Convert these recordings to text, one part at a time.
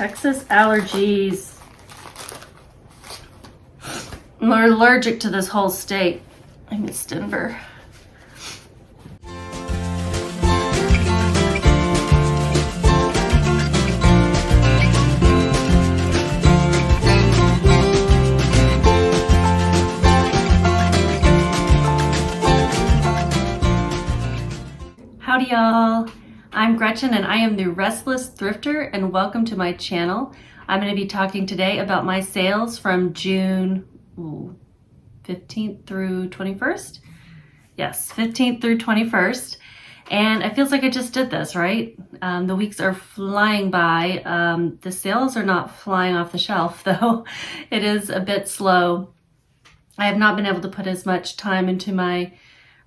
Texas allergies. I'm allergic to this whole state. I miss Denver. Howdy y'all, I'm Gretchen and I am the Restless Thrifter, and welcome to my channel. I'm going to be talking today about my sales from June 15th through 21st. Yes, 15th through 21st. And it feels like I just did this, right? The weeks are flying by. The sales are not flying off the shelf though. It is a bit slow. I have not been able to put as much time into my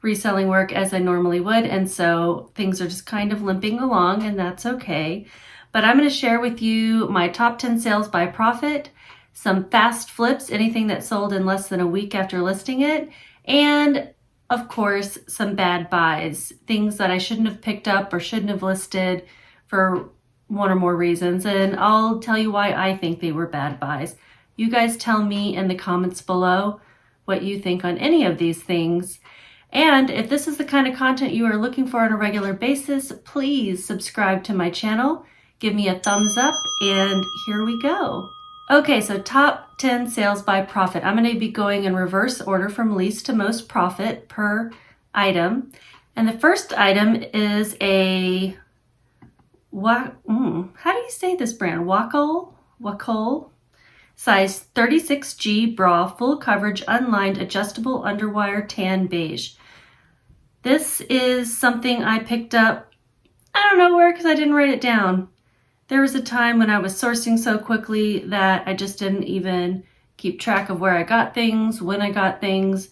reselling work as I normally would, and so things are just kind of limping along, and that's okay. But I'm going to share with you my top 10 sales by profit, some fast flips, anything that sold in less than a week after listing it, and of course some bad buys, things that I shouldn't have picked up or shouldn't have listed for one or more reasons, and I'll tell you why I think they were bad buys. You guys tell me in the comments below what you think on any of these things. And if this is the kind of content you are looking for on a regular basis, please subscribe to my channel, give me a thumbs up, and here we go. Okay, so top 10 sales by profit. I'm going to be going in reverse order from least to most profit per item. And the first item is a, how do you say this brand? Wacol, size 36G bra, full coverage, unlined, adjustable underwire, tan beige. This is something I picked up, I don't know where, because I didn't write it down. There was a time when I was sourcing so quickly that I just didn't even keep track of where I got things, when I got things,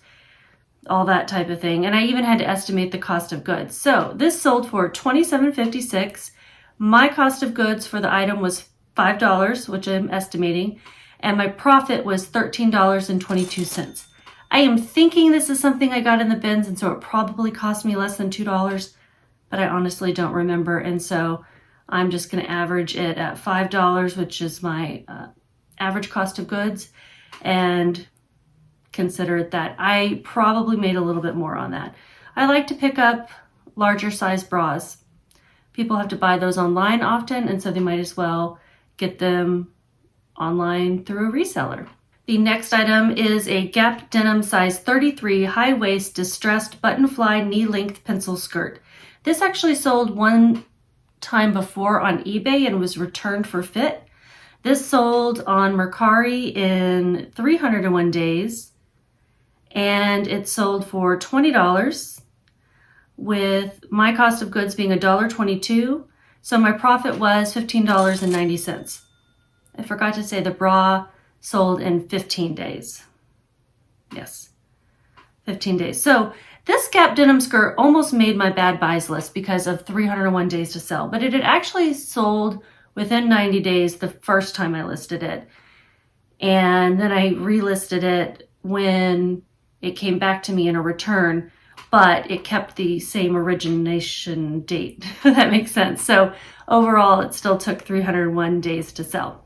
all that type of thing. And I even had to estimate the cost of goods. So this sold for $27.56. My cost of goods for the item was $5, which I'm estimating, and my profit was $13.22. I am thinking this is something I got in the bins, and so it probably cost me less than $2, but I honestly don't remember. And so I'm just going to average it at $5, which is my average cost of goods, and consider it that. I probably made a little bit more on that. I like to pick up larger size bras. People have to buy those online often, and so they might as well get them online through a reseller. The next item is a Gap denim size 33 high waist distressed button fly knee length pencil skirt. This actually sold one time before on eBay and was returned for fit. This sold on Mercari in 301 days, and it sold for $20 with my cost of goods being $1.22. So my profit was $15.90. I forgot to say the bra sold in 15 days. Yes, 15 days. So this Gap denim skirt almost made my bad buys list because of 301 days to sell, but it had actually sold within 90 days the first time I listed it. And then I relisted it when it came back to me in a return, but it kept the same origination date, if that makes sense. So overall, it still took 301 days to sell.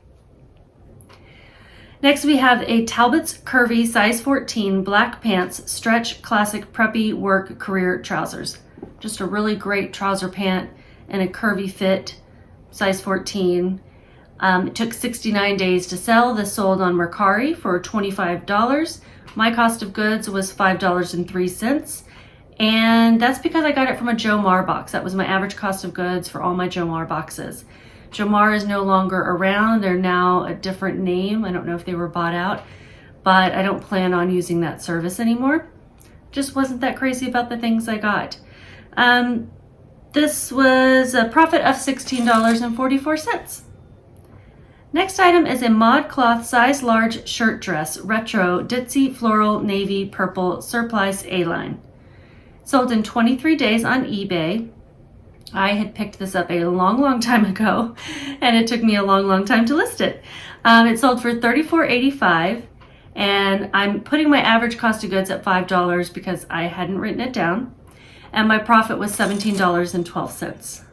Next, we have a Talbot's Curvy size 14 black pants, stretch classic preppy work career trousers. Just a really great trouser pant and a curvy fit, size 14. It took 69 days to sell. This sold on Mercari for $25. My cost of goods was $5.03. And that's because I got it from a Joe Mar box. That was my average cost of goods for all my Joe Mar boxes. Joe Mar is no longer around. They're now a different name. I don't know if they were bought out, but I don't plan on using that service anymore. Just wasn't that crazy about the things I got. This was a profit of $16.44. Next item is a mod cloth size large shirt dress, retro, ditzy, floral, navy, purple, surplice A-line. Sold in 23 days on eBay. I had picked this up a long time ago, and it took me a long time to list it. It sold for $34.85, and I'm putting my average cost of goods at $5 because I hadn't written it down, and my profit was $17.12.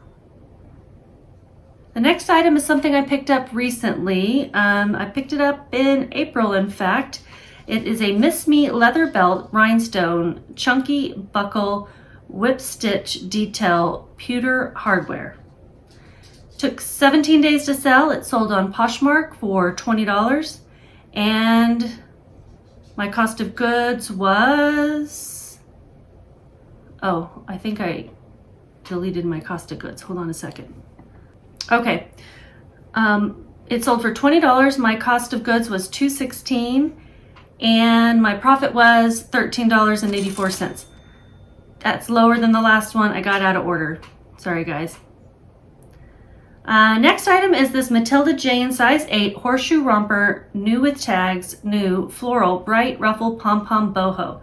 The next item is something I picked up recently. I picked it up in April, in fact. It is a Miss Me leather belt, rhinestone, chunky buckle, whip stitch detail, pewter hardware. Took 17 days to sell. It sold on Poshmark for $20. And my cost of goods was, oh, I think I deleted my cost of goods. Hold on a second. Okay. It sold for $20. My cost of goods was $2.16. And my profit was $13.84. That's lower than the last one. I got out of order. Sorry, guys. Next item is this Matilda Jane size 8 horseshoe romper, new with tags, new, floral, bright ruffle pom-pom boho.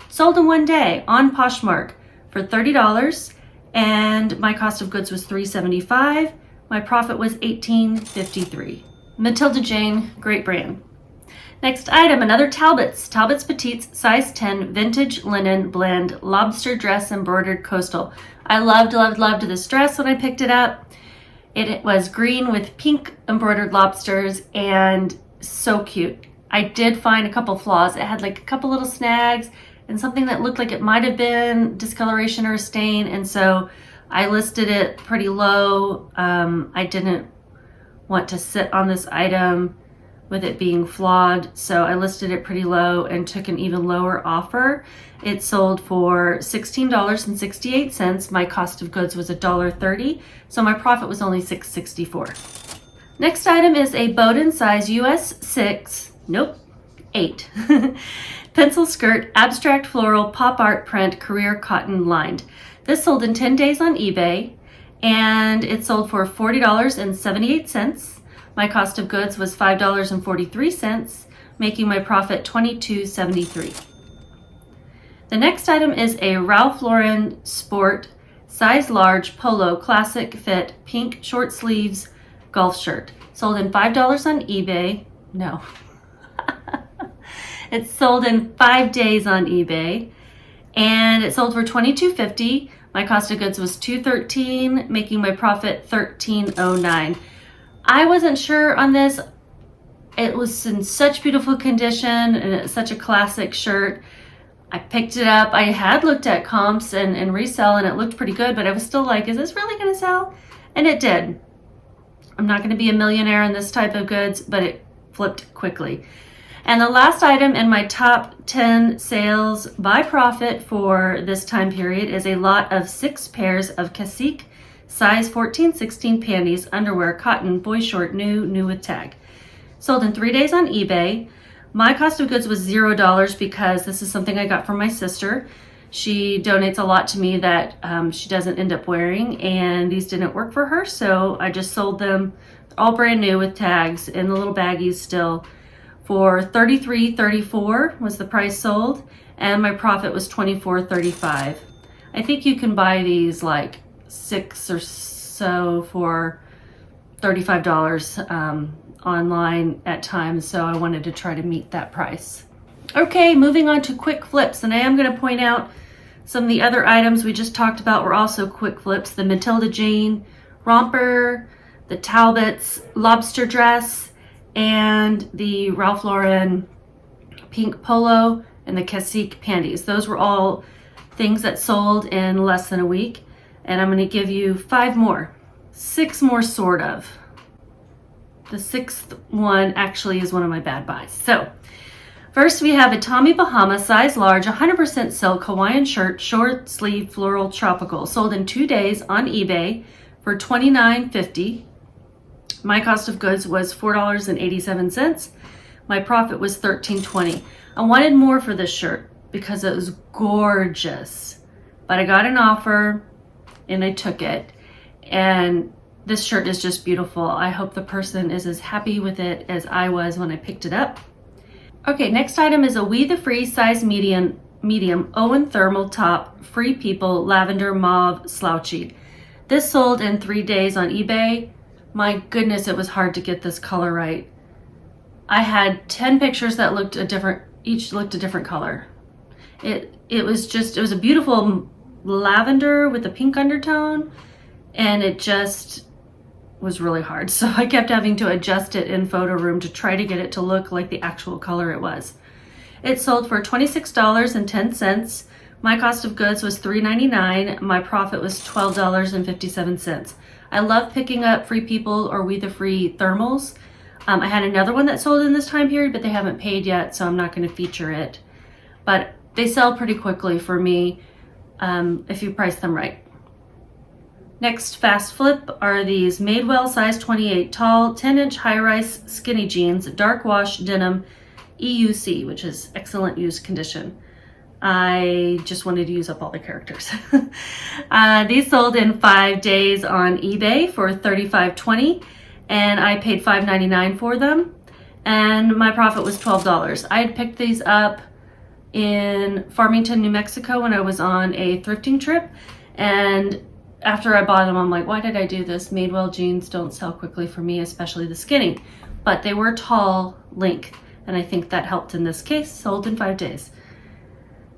Sold in one day on Poshmark for $30, and my cost of goods was $3.75. My profit was $18.53. Matilda Jane, great brand. Next item, another Talbot's Petites size 10 vintage linen blend lobster dress embroidered coastal. I loved this dress when I picked it up. It was green with pink embroidered lobsters and so cute. I did find a couple flaws. It had like a couple little snags and something that looked like it might have been discoloration or a stain, and so I listed it pretty low. I didn't want to sit on this item with it being flawed, so I listed it pretty low and took an even lower offer. It sold for $16.68. My cost of goods was $1.30, so my profit was only $6.64. Next item is a Bowden size US 8 pencil skirt, abstract floral, pop art print, career cotton lined. This sold in 10 days on eBay, and it sold for $40.78. My cost of goods was $5.43, making my profit $22.73. The next item is a Ralph Lauren Sport size large polo classic fit pink short sleeves golf shirt. Sold in $5 on eBay. No. It's sold in 5 days on eBay, and it sold for $22.50. My cost of goods was $2.13, making my profit $13.09. I wasn't sure on this. It was in such beautiful condition and it's such a classic shirt. I picked it up. I had looked at comps and resell, and it looked pretty good, but I was still like, is this really gonna sell? And it did. I'm not gonna be a millionaire in this type of goods, but it flipped quickly. And the last item in my top 10 sales by profit for this time period is a lot of 6 pairs of Cacique size 14-16 panties, underwear, cotton, boy short, new with tag. Sold in 3 days on eBay. My cost of goods was $0 because this is something I got from my sister. She donates a lot to me that she doesn't end up wearing, and these didn't work for her, so I just sold them all brand new with tags in the little baggies still for $33.34 was the price sold, and my profit was $24.35. I think you can buy these like 6 or so for $35 online at times, so I wanted to try to meet that price. Okay, moving on to quick flips, and I am going to point out some of the other items we just talked about were also quick flips. The Matilda Jane romper, the Talbot's lobster dress, and the Ralph Lauren pink polo, and the Cacique panties. Those were all things that sold in less than a week. And I'm going to give you 6 more sort of. The 6th one actually is one of my bad buys. So first we have a Tommy Bahama size large 100% silk Hawaiian shirt, short sleeve floral tropical. Sold in 2 days on eBay for $29.50. My cost of goods was $4.87. My profit was $13.20. I wanted more for this shirt because it was gorgeous, but I got an offer and I took it, and this shirt is just beautiful. I hope the person is as happy with it as I was when I picked it up. Okay, next item is a We the Free size medium Owen thermal top, Free People lavender mauve slouchy. This sold in 3 days on eBay. My goodness, it was hard to get this color right. I had 10 pictures that looked each looked a different color. It was a beautiful lavender with a pink undertone, and it just was really hard. So I kept having to adjust it in photo room to try to get it to look like the actual color it was. It sold for $26.10. My cost of goods was $3.99. My profit was $12.57. I love picking up Free People or We the Free thermals. I had another one that sold in this time period, but they haven't paid yet, so I'm not going to feature it. But they sell pretty quickly for me if you price them right. Next fast flip are these Madewell size 28 tall 10-inch high-rise skinny jeans, dark wash denim, EUC, which is excellent used condition. I just wanted to use up all the characters. These sold in 5 days on eBay for $35.20, and I paid $5.99 for them, and my profit was $12. I had picked these up in Farmington, New Mexico when I was on a thrifting trip, and after I bought them, I'm like, why did I do this? Madewell jeans don't sell quickly for me, especially the skinny, but they were tall length, and I think that helped in this case. Sold in 5 days.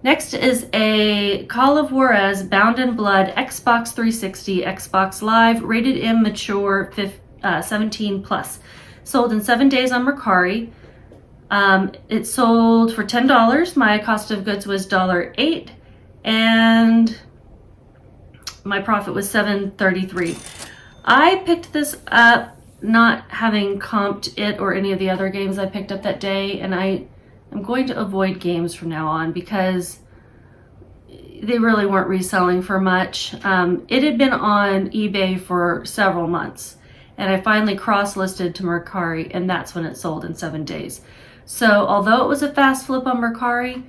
Next is a Call of Juarez Bound in Blood Xbox 360 Xbox Live rated M mature 17 plus. Sold in 7 days on Mercari. It sold for $10. My cost of goods was $8, and my profit was $7.33. I picked this up not having comped it or any of the other games I picked up that day, and I'm going to avoid games from now on because they really weren't reselling for much. It had been on eBay for several months, and I finally cross-listed to Mercari, and that's when it sold in 7 days. So although it was a fast flip on Mercari,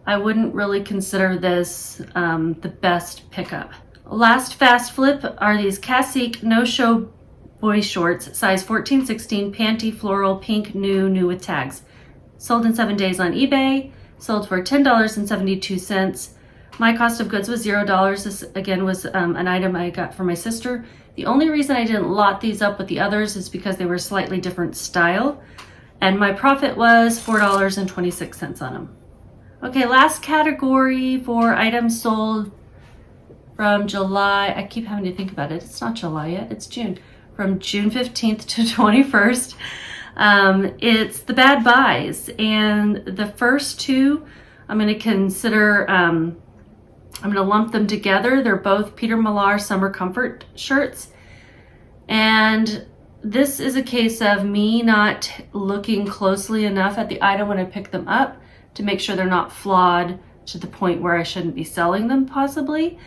I wouldn't really consider this the best pickup. Last fast flip are these Cacique no-show boy shorts, size 14-16, panty, floral, pink, new with tags. Sold in 7 days on eBay, sold for $10.72. My cost of goods was $0. This again was an item I got for my sister. The only reason I didn't lot these up with the others is because they were slightly different style, and my profit was $4.26 on them. Okay, last category for items sold from July. I keep having to think about it. It's not July yet, it's June. From June 15th to 21st. It's the bad buys, and the first two I'm going to consider, I'm going to lump them together. They're both Peter Millar Summer Comfort shirts, and this is a case of me not looking closely enough at the item when I pick them up to make sure they're not flawed to the point where I shouldn't be selling them possibly.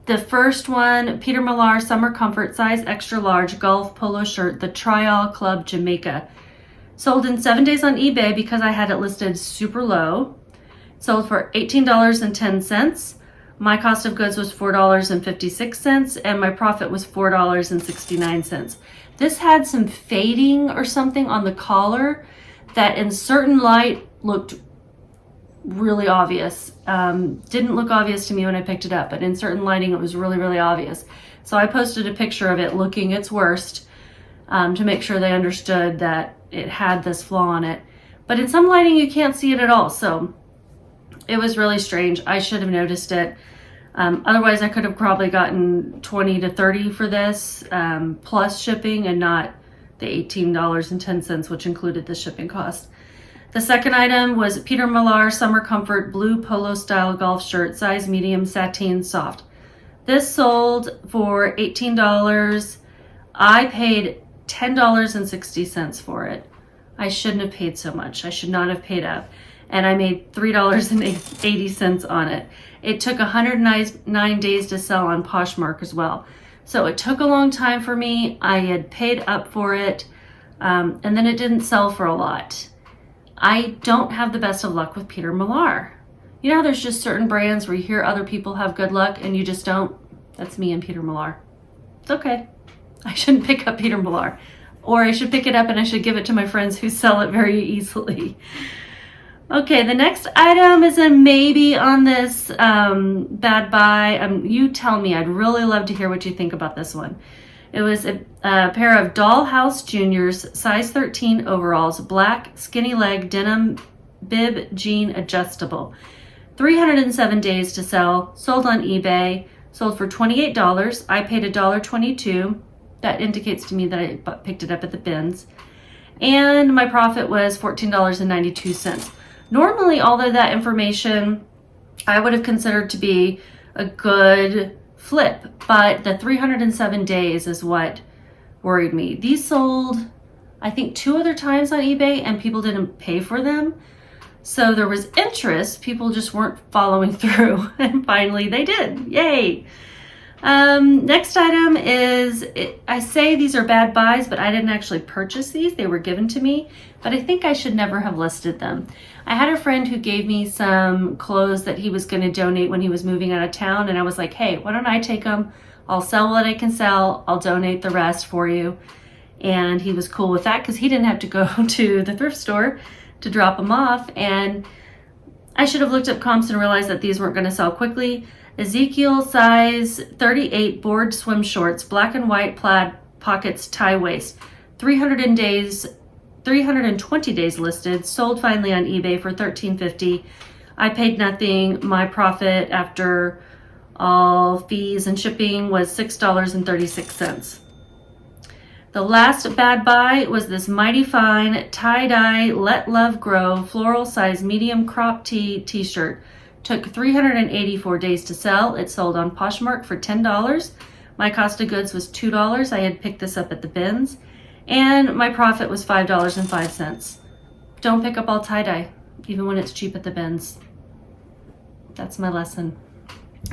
The first one, Peter Millar Summer Comfort size extra large golf polo shirt, the Trial Club Jamaica. Sold in 7 days on eBay because I had it listed super low. Sold for $18.10. My cost of goods was $4.56, and my profit was $4.69. This had some fading or something on the collar that in certain light looked really obvious. Didn't look obvious to me when I picked it up, but in certain lighting it was really obvious. So I posted a picture of it looking its worst to make sure they understood that it had this flaw on it. But in some lighting you can't see it at all, so it was really strange. I should have noticed it. Otherwise I could have probably gotten $20 to $30 for this plus shipping, and not the $18.10, which included the shipping cost. The second item was Peter Millar Summer Comfort Blue Polo Style Golf Shirt, size medium, sateen, soft. This sold for $18. I paid $10.60 for it. I shouldn't have paid so much. I should not have paid up. And I made $3.80 on it. It took 109 days to sell on Poshmark as well. So it took a long time for me. I had paid up for it, and then it didn't sell for a lot. I don't have the best of luck with Peter Millar. You know, there's just certain brands where you hear other people have good luck and you just don't. That's me and Peter Millar. It's okay. I shouldn't pick up Peter Millar. Or I should pick it up and I should give it to my friends who sell it very easily. Okay, the next item is a maybe on this bad buy. You tell me. I'd really love to hear what you think about this one. It was a pair of Dollhouse Juniors, size 13 overalls, black, skinny leg, denim, bib, jean, adjustable. 307 days to sell, sold on eBay, sold for $28. I paid $1.22. that indicates to me that I picked it up at the bins. And my profit was $14.92. Normally, all of that information I would have considered to be a good flip, but the 307 days is what worried me. These sold, I think, 2 other times on eBay and people didn't pay for them. So there was interest, people just weren't following through, and finally they did. Yay! Next item is, I say these are bad buys, but I didn't actually purchase these. They were given to me, but I think I should never have listed them. I had a friend who gave me some clothes that he was going to donate when he was moving out of town, and I was like, hey, why don't I take them? I'll sell what I can sell. I'll donate the rest for you. And he was cool with that because he didn't have to go to the thrift store to drop them off. And I should have looked up comps and realized that these weren't going to sell quickly. Ezekiel size 38 board swim shorts, black and white plaid pockets, tie waist, 320 days listed, sold finally on eBay for $13.50. I paid nothing. My profit after all fees and shipping was $6.36. The last bad buy was this Mighty Fine tie-dye Let Love Grow floral size medium crop tee t-shirt. Took 384 days to sell. It sold on Poshmark for $10. My cost of goods was $2. I had picked this up at the bins. And my profit was $5.05. Don't pick up all tie-dye, even when it's cheap at the bins. That's my lesson.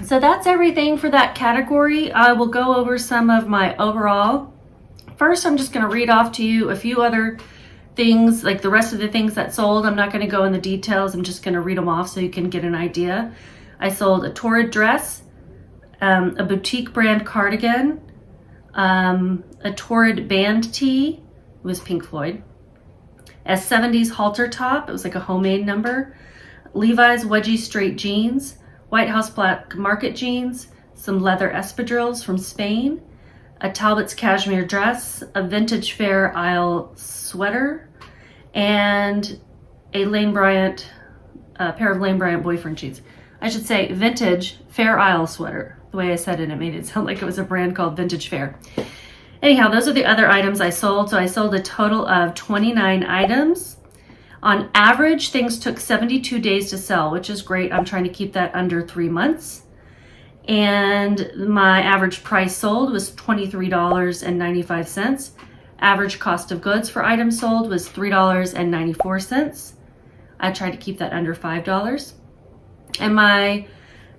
So that's everything for that category. I will go over some of my overall. First, I'm just going to read off to you a few other things, like the rest of the things that sold. I'm not going to go in the details. I'm just going to read them off so you can get an idea. I sold a Torrid dress, a boutique brand cardigan, a Torrid band tee. It was Pink Floyd. A 70s halter top. It was like a homemade number. Levi's wedgie straight jeans, White House black market jeans, some leather espadrilles from Spain, a Talbot's cashmere dress, a vintage Fair Isle sweater, and a Lane Bryant, a pair of Lane Bryant boyfriend jeans. I should say vintage Fair Isle sweater. The way I said it, it made it sound like it was a brand called Vintage Fair. Anyhow, those are the other items I sold. So I sold a total of 29 items. On average, things took 72 days to sell, which is great. I'm trying to keep that under 3 months. And my average price sold was $23.95. Average cost of goods for items sold was $3.94. I tried to keep that under $5. And my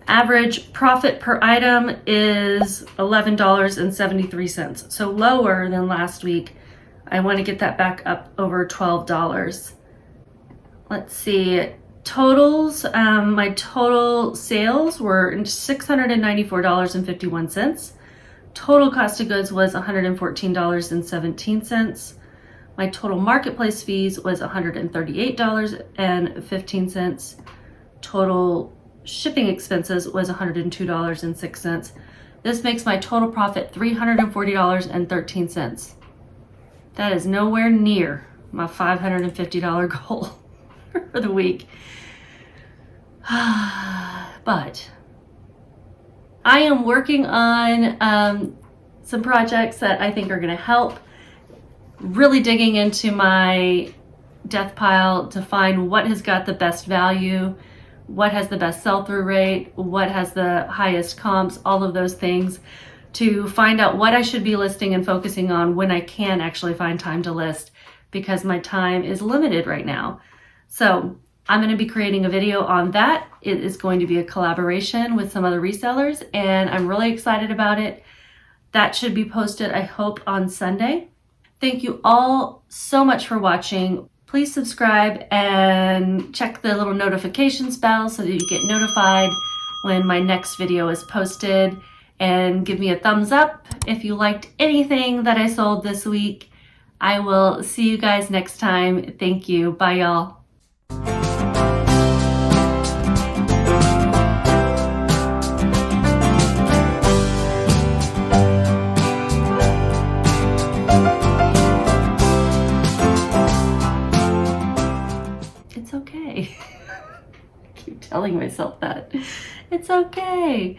average profit per item is $11.73. So lower than last week. I want to get that back up over $12. Let's see. Totals, my total sales were $694.51. Total cost of goods was $114.17. My total marketplace fees was $138.15. Total shipping expenses was $102.06. This makes my total profit $340.13. That is nowhere near my $550 goal for the week. But I am working on some projects that I think are going to help, really digging into my death pile to find what has got the best value, what has the best sell-through rate, what has the highest comps, all of those things, to find out what I should be listing and focusing on when I can actually find time to list, because my time is limited right now. So I'm going to be creating a video on that. It is going to be a collaboration with some other resellers, and I'm really excited about it. That should be posted, I hope, on Sunday. Thank you all so much for watching. Please subscribe and check the little notifications bell so that you get notified when my next video is posted. And give me a thumbs up if you liked anything that I sold this week. I will see you guys next time. Thank you. Bye, y'all. It's okay. I keep telling myself that. It's okay.